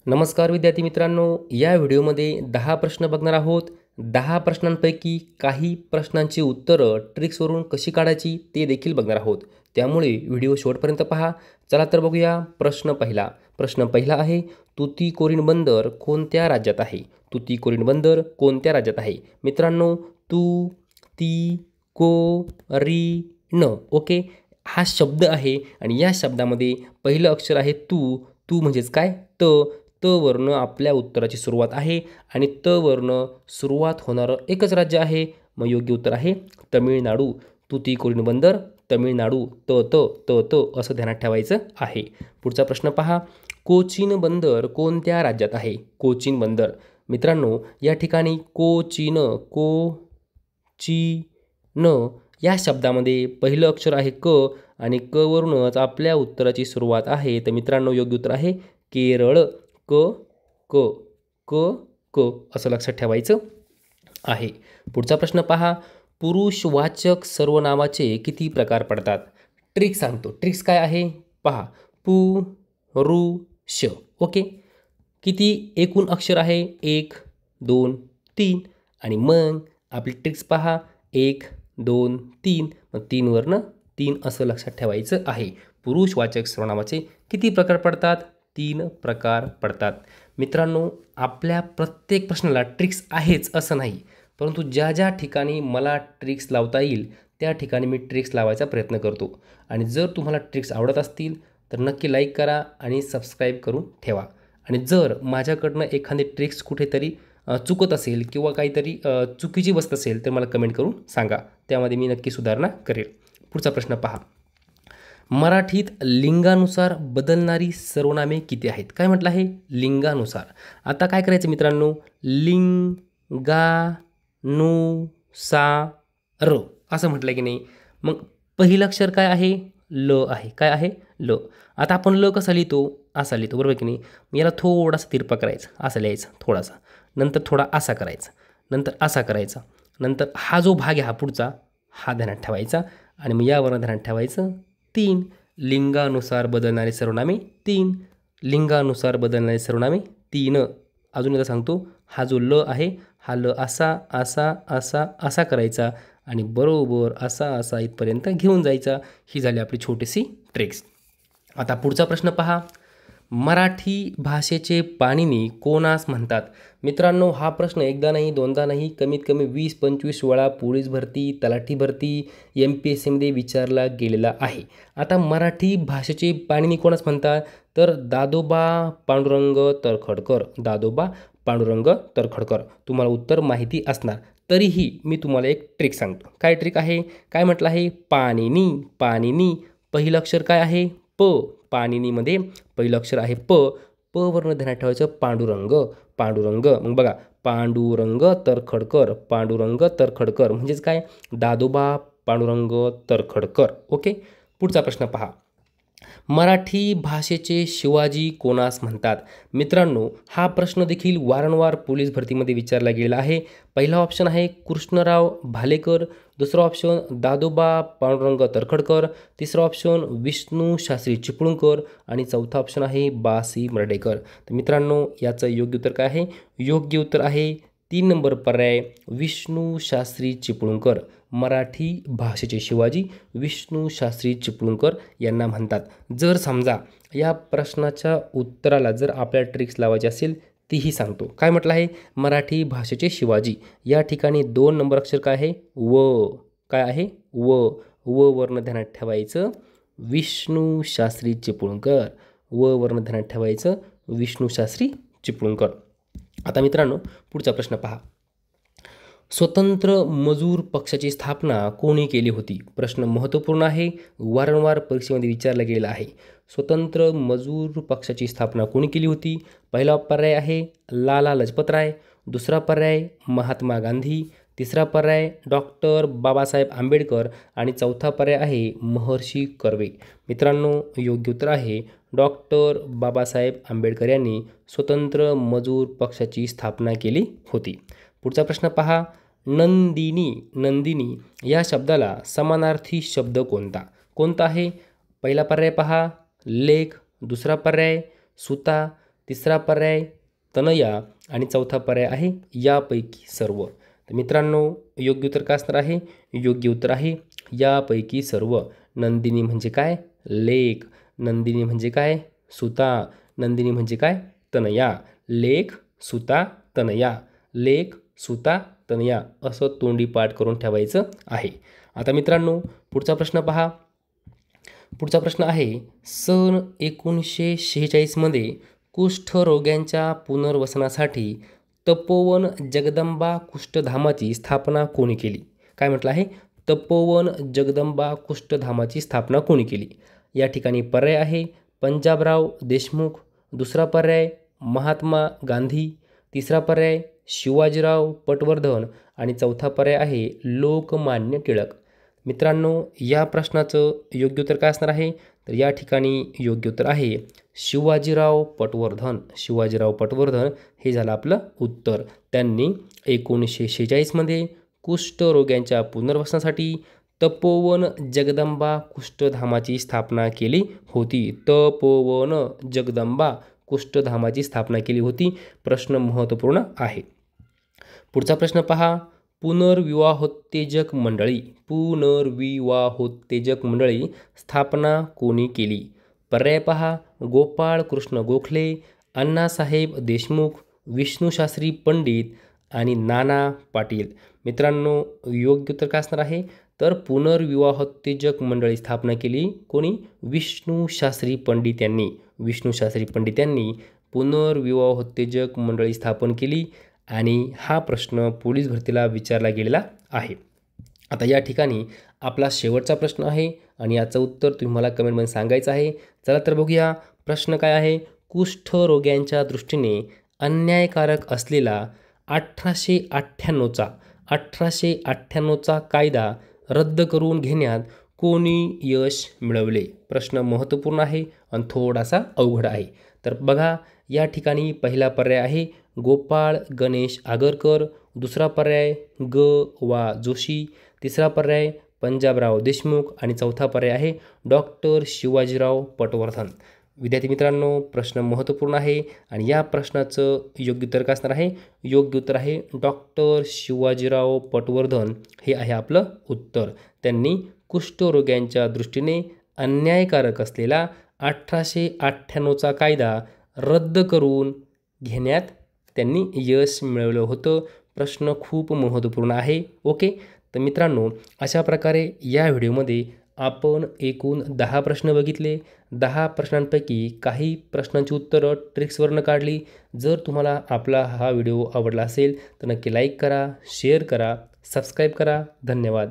नमस्कार विद्यार्थी मित्रांनो, या व्हिडिओमध्ये 10 प्रश्न बघणार आहोत. 10 प्रश्नांपैकी काही प्रश्नांची उत्तरं ट्रिक्सवरून कशी काढायची ते देखील बघणार आहोत. त्यामुळे व्हिडिओ शेवटपर्यंत पहा. चला तर बघूया. प्रश्न पहिला आहे, तुतीकोरीन बंदर कोणत्या राज्यात आहे? तुतीकोरीन बंदर कोणत्या राज्यात आहे? मित्रांनो, तू ती को री न. ओके, हा शब्द आहे आणि या शब्दामध्ये पहिलं अक्षर आहे तू. तू म्हणजेच काय? त वर्ण आपल्या उत्तराची सुरुवात आहे आणि त वर्ण सुरुवात होणारं एकच राज्य आहे. मग योग्य उत्तर आहे तमिळनाडू. तुतीकोरीन बंदर तमिळनाडू. त त त त असं ध्यानात ठेवायचं आहे. पुढचा प्रश्न पहा, कोचीन बंदर कोणत्या राज्यात आहे? कोचीन बंदर. मित्रांनो, या ठिकाणी कोचीन या शब्दामध्ये पहिलं अक्षर आहे क आणि क वरूनच आपल्या उत्तराची सुरुवात आहे. तर मित्रांनो, योग्य उत्तर आहे केरळ. क क क क असं लक्षात ठेवायचं आहे. पुढचा प्रश्न पहा, पुरुषवाचक सर्वनामाचे किती प्रकार पडतात? ट्रिक्स सांगतो. ट्रिक्स काय आहे पहा. पुरुष. ओके, किती एकूण अक्षर आहे? 1 2 3. आणि मग आपली ट्रिक्स पहा, 1 2 3. मग 3 वर्ण 3 असं लक्षात ठेवायचं आहे. पुरुषवाचक सर्वनामाचे किती प्रकार पडतात? 3 प्रकार पडतात. मित्रांनो, आपल्या प्रत्येक प्रश्नाला ट्रिक्स आहेच असं नाही, परंतु ज्या ज्या ठिकाणी मला ट्रिक्स लावता येईल त्या ठिकाणी मी ट्रिक्स लावायचा प्रयत्न करतो. आणि जर तुम्हाला ट्रिक्स आवडत असतील तर नक्की लाईक करा आणि सबस्क्राईब करून ठेवा. आणि जर माझ्याकडनं एखादी ट्रिक्स कुठेतरी चुकत असेल किंवा काहीतरी चुकीची बसत असेल तर मला कमेंट करून सांगा, त्यामध्ये मी नक्की सुधारणा करेल. पुढचा प्रश्न पहा, मराठीत लिंगानुसार बदलणारी सर्वनामे किती आहेत? काय म्हटलं आहे? लिंगानुसार. आता काय करायचं मित्रांनो, लिंगानुसार असं म्हटलं की नाही. मग पहिलं अक्षर काय आहे? ल आहे. काय आहे? ल. आता आपण ल कसा लिहितो? असा लिहितो, बरोबर की नाही. याला थोडासा तिरपा करायचा, असा लिहायचा थोडासा, नंतर थोडा असा करायचा, नंतर असा करायचा, नंतर हा जो भाग आहे हा पुढचा हा ध्यानात ठेवायचा आणि मग यावरून ध्यानात ठेवायचं 3. लिंगानुसार बदलणारे सर्वनामे 3. लिंगानुसार बदलणारे सर्वनामे 3. अजून एकदा सांगतो, हा जो ल आहे हा ल असा असा असा असा करायचा आणि बरोबर असा असा इथपर्यंत घेऊन जायचा. ही झाली आपली छोटीशी ट्रिक्स. आता पुढचा प्रश्न पहा, मराठी भाषेचे पाणिनी कोणास म्हणतात? मित्रांनो, हा प्रश्न एकदा नाही दोनदा नाही, कमीत कमी 20-25 वेळा पोलीस भरती, तलाठी भरती, MPSCमध्ये विचारला गेलेला आहे. आता मराठी भाषेचे पाणिनी कोणास म्हणतात? तर दादोबा पांडुरंग तर्खडकर. दादोबा पांडुरंग तर्खडकर. तुम्हाला उत्तर माहिती असणार, तरीही मी तुम्हाला एक ट्रिक सांगतो. काय ट्रिक आहे? काय म्हटलं आहे? पाणिनी. पाणिनी. पहिलं अक्षर काय आहे? प. पाणिनीमध्ये पहिलं अक्षर आहे प. प वर्ण ध्यानात ठेवायचं पांडुरंग. पांडुरंग. मग बघा, पांडुरंग तर्खडकर. पांडुरंग तर्खडकर म्हणजेच काय? दादोबा पांडुरंग तर्खडकर. ओके, पुढचा प्रश्न पहा, मराठी भाषेचे शिवाजी कोणास म्हणतात? मित्रांनो, हा प्रश्न देखील वारंवार पोलीस भरतीमध्ये विचारला गेला आहे. पहिला ऑप्शन आहे कृष्णराव भालेकर, दुसरा ऑप्शन दादोबा पांडुरंग तर्खडकर, तिसरा ऑप्शन विष्णू शास्त्री चिपळूणकर आणि चौथा ऑप्शन आहे बासी मर्ढेकर. तर मित्रांनो, याचं योग्य उत्तर काय आहे? योग्य उत्तर आहे 3 नंबर पर्याय, विष्णू शास्त्री चिपळूणकर. मराठी भाषेचे शिवाजी विष्णू शास्त्री चिपळूणकर यांना म्हणतात. जर समजा या प्रश्नाच्या उत्तराला जर आपल्याला ट्रिक्स लावायची असेल तीही सांगतो. काय म्हटलं आहे? मराठी भाषेचे शिवाजी. या ठिकाणी 2 नंबर अक्षर काय आहे? व. काय आहे? व. व वर्ण ध्यानात ठेवायचं विष्णू शास्त्री चिपळूणकर. व वर्ण ध्यानात ठेवायचं विष्णू शास्त्री चिपळूणकर. आता मित्रांनो, पुढचा प्रश्न पहा, स्वतंत्र मजूर पक्षाची स्थापना कोणी केली होती? प्रश्न महत्त्वपूर्ण आहे, वारंवार परीक्षेमध्ये विचारला गेला आहे. स्वतंत्र मजूर पक्षाची स्थापना कोणी केली होती? पहिला पर्याय आहे लाला लजपतराय, दुसरा पर्याय महात्मा गांधी, तिसरा पर्याय डॉक्टर बाबासाहेब आंबेडकर आणि चौथा पर्याय आहे महर्षी कर्वे. मित्रांनो, योग्य उत्तर आहे डॉक्टर बाबासाहेब आंबेडकर यांनी स्वतंत्र मजूर पक्षाची स्थापना केली होती. पुढचा प्रश्न पहा, नंदिनी. नंदिनी या शब्दाला समानार्थी शब्द कोणता? कोणता आहे? पहिला पर्याय पहा लेख, दुसरा पर्याय सुता, तिसरा पर्याय तनया आणि चौथा पर्याय आहे यापैकी सर्व. तर मित्रांनो योग्य उत्तर काय असणार आहे? योग्य उत्तर आहे यापैकी सर्व. नंदिनी म्हणजे काय? लेक. नंदिनी म्हणजे काय? सुता. नंदिनी म्हणजे काय? तनया. लेक, सुता, तनया. लेक, सुता, तनया असं तोंडी पाठ करून ठेवायचं आहे. आता मित्रांनो पुढचा प्रश्न पहा. पुढचा प्रश्न आहे सन 1946 मध्ये कुष्ठरोग्यांच्या पुनर्वसनासाठी तपोवन जगदंबा कुष्ठधामाची स्थापना कोणी केली? काय म्हटलं आहे? तपोवन जगदंबा कुष्ठधामाची स्थापना कोणी केली? या ठिकाणी पर्याय आहे पंजाबराव देशमुख, दुसरा पर्याय महात्मा गांधी, तिसरा पर्याय शिवाजीराव पटवर्धन आणि चौथा पर्याय आहे लोकमान्य टिळक. मित्रांनो या प्रश्नाचं योग्य उत्तर काय असणार आहे? तर या ठिकाणी योग्य उत्तर आहे शिवाजीराव पटवर्धन. शिवाजीराव पटवर्धन हे झालं आपलं उत्तर. त्यांनी 1946 मध्ये कुष्ठरोग्यांच्या पुनर्वसनासाठी तपोवन जगदंबा कुष्ठधामाची स्थापना केली होती. तपोवन जगदंबा कुष्ठधामाची स्थापना केली होती. प्रश्न महत्त्वपूर्ण आहे. पुढचा प्रश्न पहा. पुनर्विवाहोत्तेजक मंडळी स्थापना कोणी केली? पर्याय पहा गोपाळ कृष्ण गोखले, अण्णासाहेब देशमुख, विष्णुशास्त्री पंडित आणि नाना पाटील. मित्रांनो योग्य उत्तर काय असणार आहे? तर पुनर्विवाहोत्तेजक मंडळी स्थापना केली कोणी? विष्णुशास्त्री पंडित यांनी. विष्णुशास्त्री पंडित यांनी पुनर्विवाहोत्तेजक मंडळी स्थापन केली आणि हा प्रश्न पोलीस भरतीला विचारला गेलेला आहे. आता या ठिकाणी आपला शेवटचा प्रश्न आहे आणि याचं उत्तर तुम्ही मला कमेंटमध्ये सांगायचं आहे. चला तर बघूया प्रश्न काय आहे. कुष्ठरोग्यांच्या दृष्टीने अन्यायकारक असलेला 1898चा कायदा रद्द करून घेण्यात कोणी यश मिळवले? प्रश्न महत्त्वपूर्ण आहे आणि थोडासा अवघड आहे. तर बघा या ठिकाणी पहिला पर्याय आहे गोपाळ गणेश आगरकर, दुसरा पर्याय ग वा जोशी, तिसरा पर्याय पंजाबराव देशमुख आणि चौथा पर्याय आहे डॉक्टर शिवाजीराव पटवर्धन. विद्यार्थी मित्रांनो प्रश्न महत्त्वपूर्ण आहे आणि या प्रश्नाचं योग्य उत्तर काय असणार आहे? योग्य उत्तर आहे डॉक्टर शिवाजीराव पटवर्धन हे आहे आपलं उत्तर. त्यांनी कुष्ठरोग्यांच्या दृष्टीने अन्यायकारक असलेला 1898चा कायदा रद्द करून घेण्यात त्यांनी यश मिळवलं होतं. प्रश्न खूप महत्त्वपूर्ण आहे. ओके. तर मित्रांनो अशा प्रकारे या व्हिडिओमध्ये आपण एकूण 10 प्रश्न बघितले. 10 प्रश्नांपैकी काही प्रश्नांची उत्तरं ट्रिक्सवरनं काढली. जर तुम्हाला आपला हा व्हिडिओ आवडला असेल तर नक्की लाईक करा, शेअर करा, सबस्क्राईब करा. धन्यवाद.